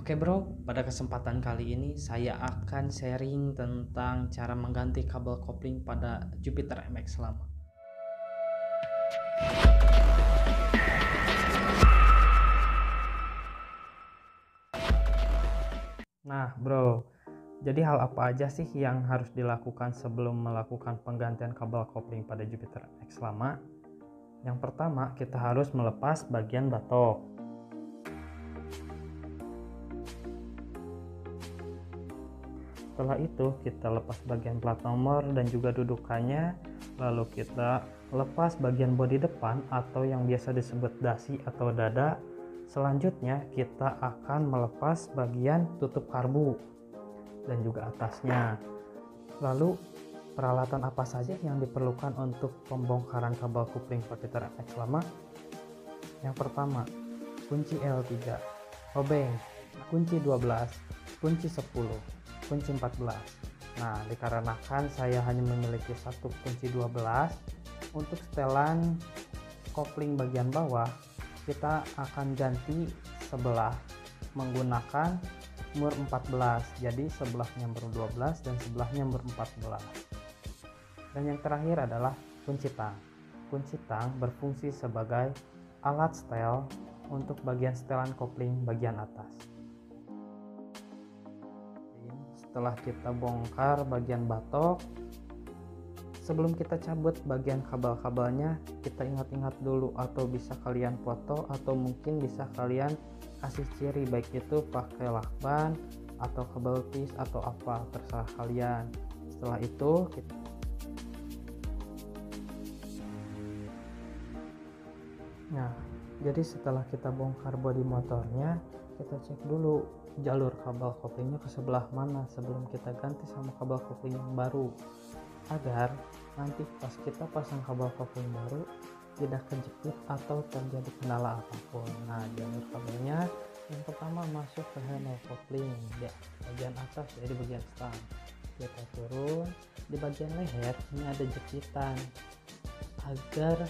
Oke bro, pada kesempatan kali ini saya akan sharing tentang cara mengganti kabel kopling pada Jupiter MX lama. Nah bro, jadi hal apa aja sih yang harus dilakukan sebelum melakukan penggantian kabel kopling pada Jupiter MX lama? Yang pertama, kita harus melepas bagian batok. Setelah itu kita lepas bagian plat nomor dan juga dudukannya, lalu kita lepas bagian bodi depan atau yang biasa disebut dasi atau dada. Selanjutnya kita akan melepas bagian tutup karbu dan juga atasnya. Lalu peralatan apa saja yang diperlukan untuk pembongkaran kabel kopling Jupiter MX lama? Yang pertama, kunci L3, obeng, kunci 12, kunci 10, kunci 14. Nah, dikarenakan saya hanya memiliki satu kunci 12, untuk setelan kopling bagian bawah kita akan ganti sebelah menggunakan mur 14. Jadi sebelahnya mur 12 dan sebelahnya mur 14. Dan yang terakhir adalah kunci tang. Kunci tang berfungsi sebagai alat setel untuk bagian setelan kopling bagian atas. Setelah kita bongkar bagian batok, sebelum kita cabut bagian kabel-kabelnya, kita ingat-ingat dulu atau bisa kalian foto atau mungkin bisa kalian kasih ciri, baik itu pakai lakban atau kabel tis atau apa, terserah kalian. Setelah itu jadi setelah kita bongkar bodi motornya, kita cek dulu jalur kabel koplingnya ke sebelah mana sebelum kita ganti sama kabel kopling yang baru, agar nanti pas kita pasang kabel kopling baru tidak kejepit atau terjadi kendala apapun. Nah, jalur kabelnya yang pertama masuk ke handle kopling di bagian atas, jadi bagian stang. Kita turun di bagian leher, ini ada jepitan agar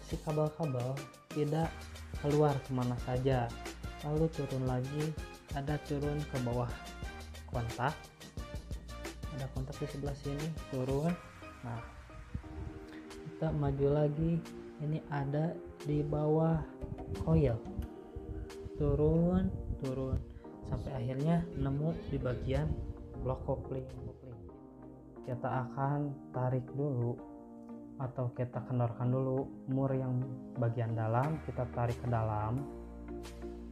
si kabel-kabel tidak keluar kemana saja. Lalu turun lagi, ada turun ke bawah kontak, ada kontak di sebelah sini, turun. Nah, kita maju lagi, ini ada di bawah coil, turun sampai akhirnya nemu di bagian blok kopling. Kita akan tarik dulu atau kita kendorkan dulu mur yang bagian dalam, kita tarik ke dalam,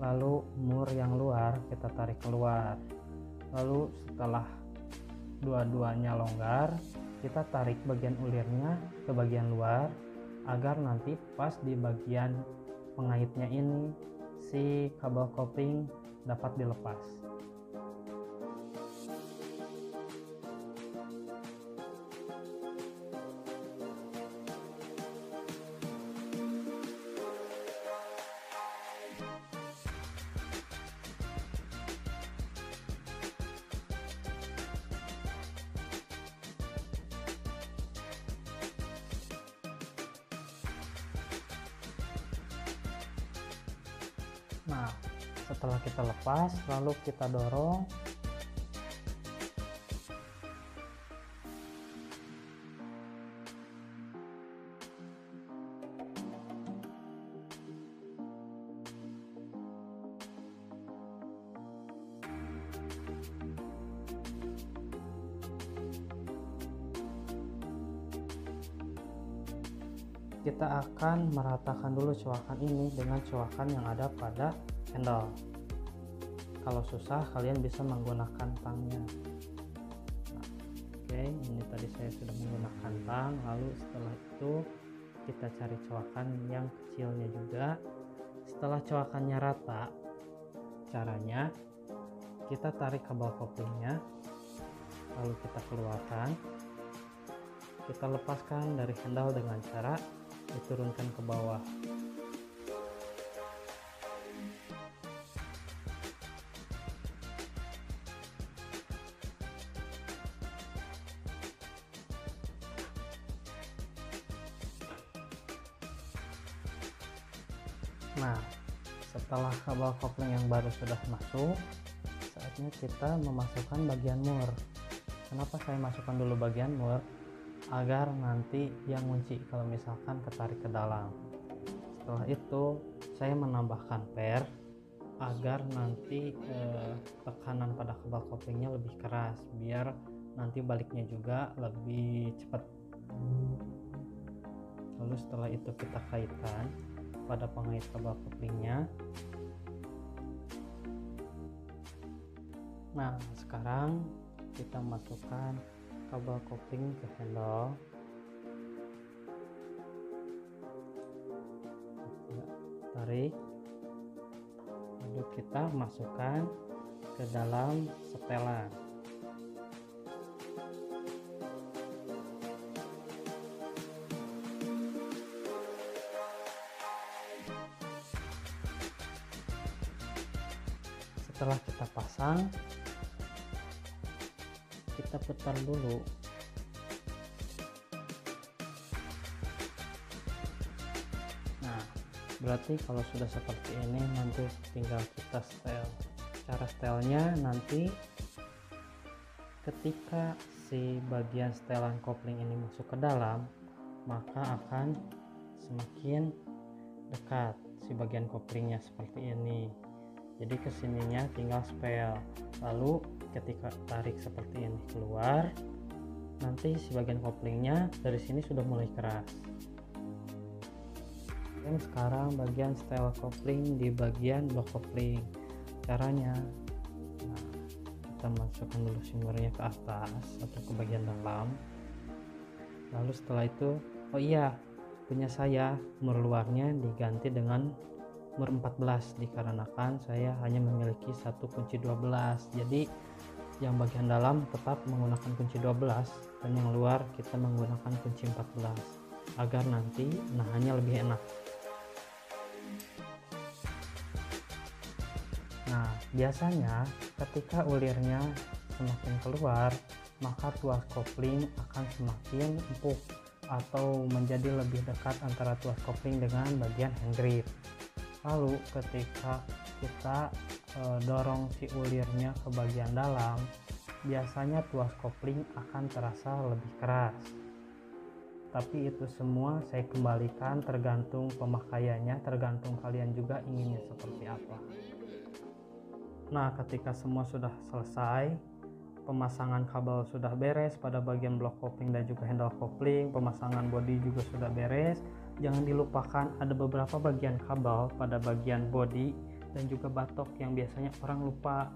lalu mur yang luar kita tarik keluar. Lalu setelah dua-duanya longgar, kita tarik bagian ulirnya ke bagian luar agar nanti pas di bagian pengaitnya ini si kabel kopling dapat dilepas. Nah, setelah kita lepas, lalu kita dorong. Kita akan meratakan dulu coakan ini dengan coakan yang ada pada handle. Kalau susah kalian bisa menggunakan tangnya. Nah, oke, ini tadi saya sudah menggunakan tang. Lalu setelah itu kita cari coakan yang kecilnya juga. Setelah coakannya rata, caranya kita tarik kabel koplingnya, lalu kita keluarkan, kita lepaskan dari handle dengan cara diturunkan ke bawah. Nah, Setelah kabel kopling yang baru sudah masuk, saatnya kita memasukkan bagian mur. Kenapa saya masukkan dulu bagian mur? Agar nanti yang ngunci kalau misalkan ketarik ke dalam. Setelah itu saya menambahkan per agar nanti tekanan pada kabel koplingnya lebih keras, biar nanti baliknya juga lebih cepat. Lalu setelah itu kita kaitkan pada pengait kabel koplingnya. Nah, sekarang kita masukkan kabel kopling ke handle. Tarik, lalu kita masukkan ke dalam setelan. Setelah kita pasang, kita putar dulu. Nah, berarti kalau sudah seperti ini nanti tinggal kita setel. Cara setelnya nanti ketika si bagian setelan kopling ini masuk ke dalam, maka akan semakin dekat si bagian koplingnya seperti ini. Jadi kesininya tinggal spel, lalu ketika tarik seperti ini keluar, nanti si bagian koplingnya dari sini sudah mulai keras. Dan sekarang bagian setel kopling di bagian blok kopling. Caranya, nah, kita masukkan dulu simurnya ke atas atau ke bagian dalam. Lalu setelah itu, oh iya, punya saya mur luarnya diganti dengan mur 14 dikarenakan saya hanya memiliki satu kunci 12. Jadi yang bagian dalam tetap menggunakan kunci 12 dan yang luar kita menggunakan kunci 14 agar nanti nahannya lebih enak. Nah, biasanya ketika ulirnya semakin keluar, maka tuas kopling akan semakin empuk atau menjadi lebih dekat antara tuas kopling dengan bagian hand grip. Lalu ketika kita dorong si ulirnya ke bagian dalam, biasanya tuas kopling akan terasa lebih keras. Tapi itu semua saya kembalikan tergantung pemakaiannya, tergantung kalian juga inginnya seperti apa. Nah, ketika semua sudah selesai, pemasangan kabel sudah beres pada bagian blok kopling dan juga handle kopling, pemasangan bodi juga sudah beres. Jangan dilupakan ada beberapa bagian kabel pada bagian bodi dan juga batok yang biasanya orang lupa.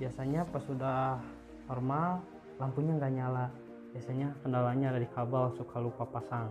Biasanya pas sudah normal lampunya nggak nyala. Biasanya kendalanya ada di kabel, suka lupa pasang.